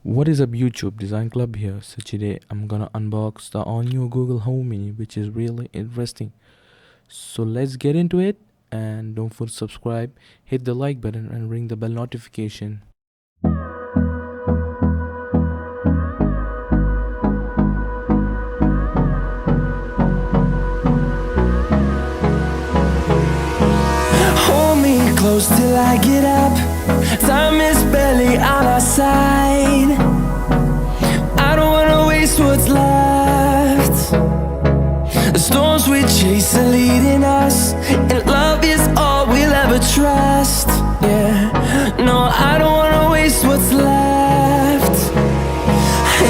What is up YouTube, Design Club here. So today I'm gonna unbox the all new Google Home Mini, which is really interesting. So let's get into it, and don't forget to subscribe, hit the like button and ring the bell notification. Hold me close till I get up. Time is barely on our side. I don't wanna waste what's left. The storms we chase are leading us, and love is all we'll ever trust. Yeah, no, I don't wanna waste what's left.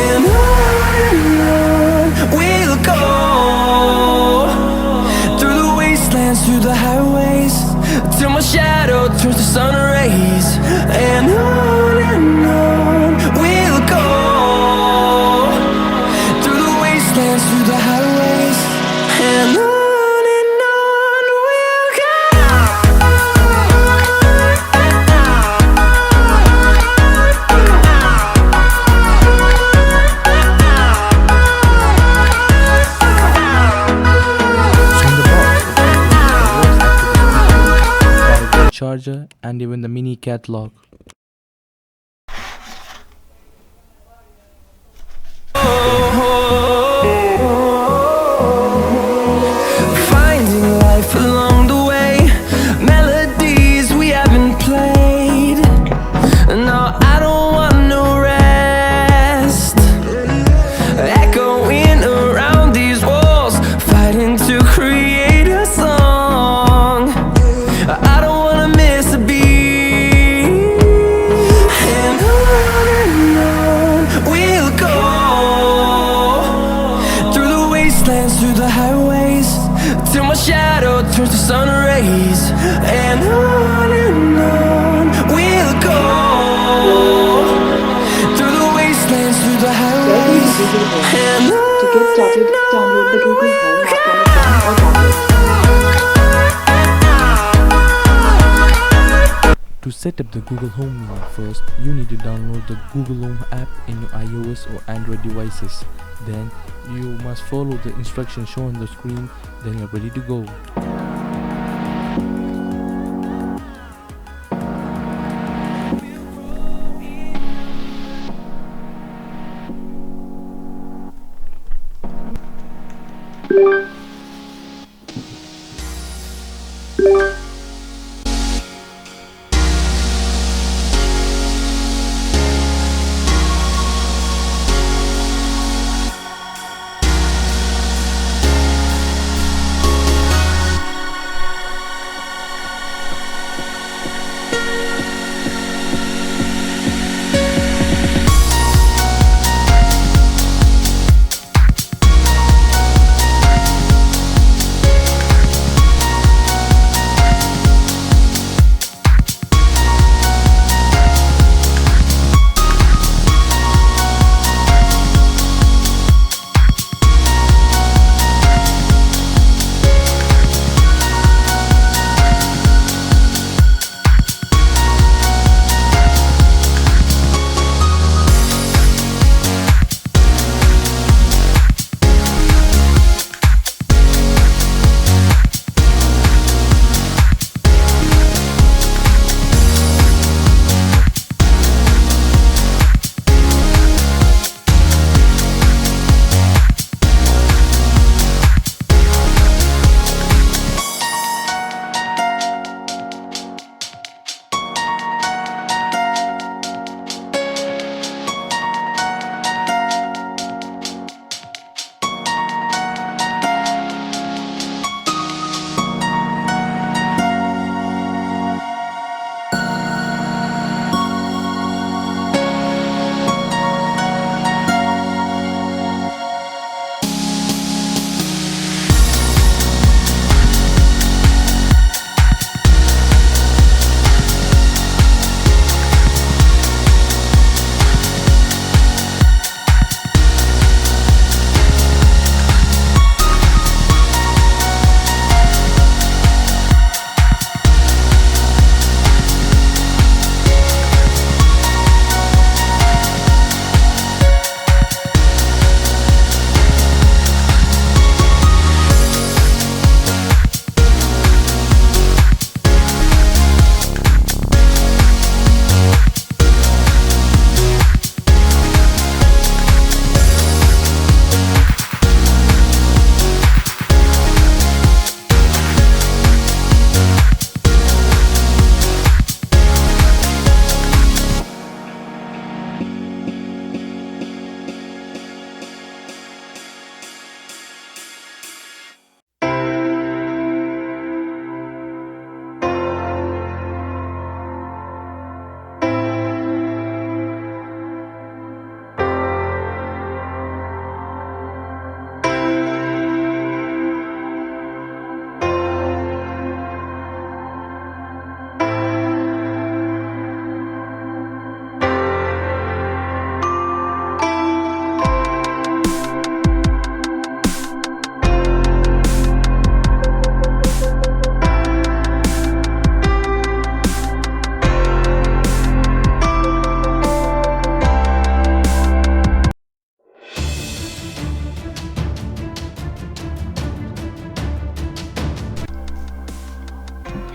And on we'll go, through the wastelands, through the highways, till my shadow turns to sun rays. And on we'll go, through the wastelands, through the highways, and on we'll go. Charger and even the mini catalog. Finding life along the way, melodies we haven't played. No, I don't want no rest. Echoing around these walls, fighting to create a song. I don't wanna miss a beat. And on we'll go, through the wastelands, through the highways, till my shadow turns to sun rays. And on we'll go, through the wastelands, through the highways. And To get started, download the Google Home app on your phone or tablet. To set up the Google Home Mini, first you need to download the Google Home app in your iOS or Android devices. Then you must follow the instructions shown on the screen. Then you're ready to go.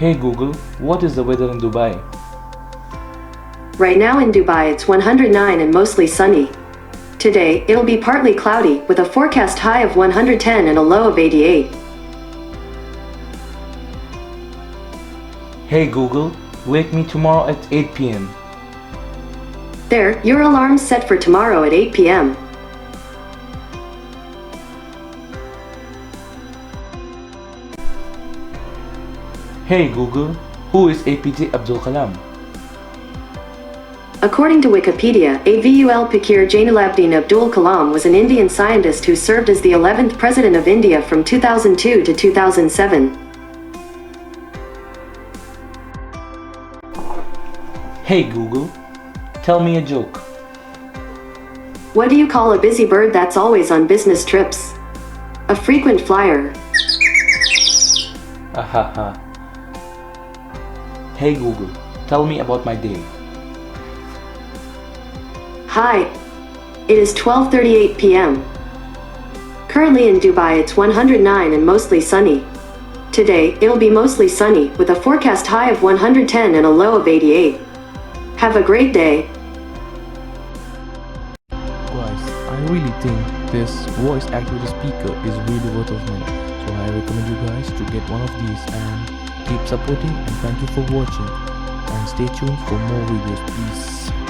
Hey Google, what is the weather in Dubai? Right now in Dubai it's 109 and mostly sunny. Today, it'll be partly cloudy, with a forecast high of 110 and a low of 88. Hey Google, wake me tomorrow at 8 p.m. There, your alarm's set for tomorrow at 8 p.m. Hey Google, who is APJ Abdul Kalam? According to Wikipedia, Avul Pakir Jainalabdin Abdul Kalam was an Indian scientist who served as the 11th President of India from 2002 to 2007. Hey Google, tell me a joke. What do you call a busy bird that's always on business trips? A frequent flyer. Ahaha. Hey Google, tell me about my day. Hi. It is 12:38 p.m. Currently in Dubai it's 109 and mostly sunny. Today, it'll be mostly sunny, with a forecast high of 110 and a low of 88. Have a great day. Guys, I really think this voice activated speaker is really worth of money. So I recommend you guys to get one of these and keep supporting, and thank you for watching and stay tuned for more videos. Peace.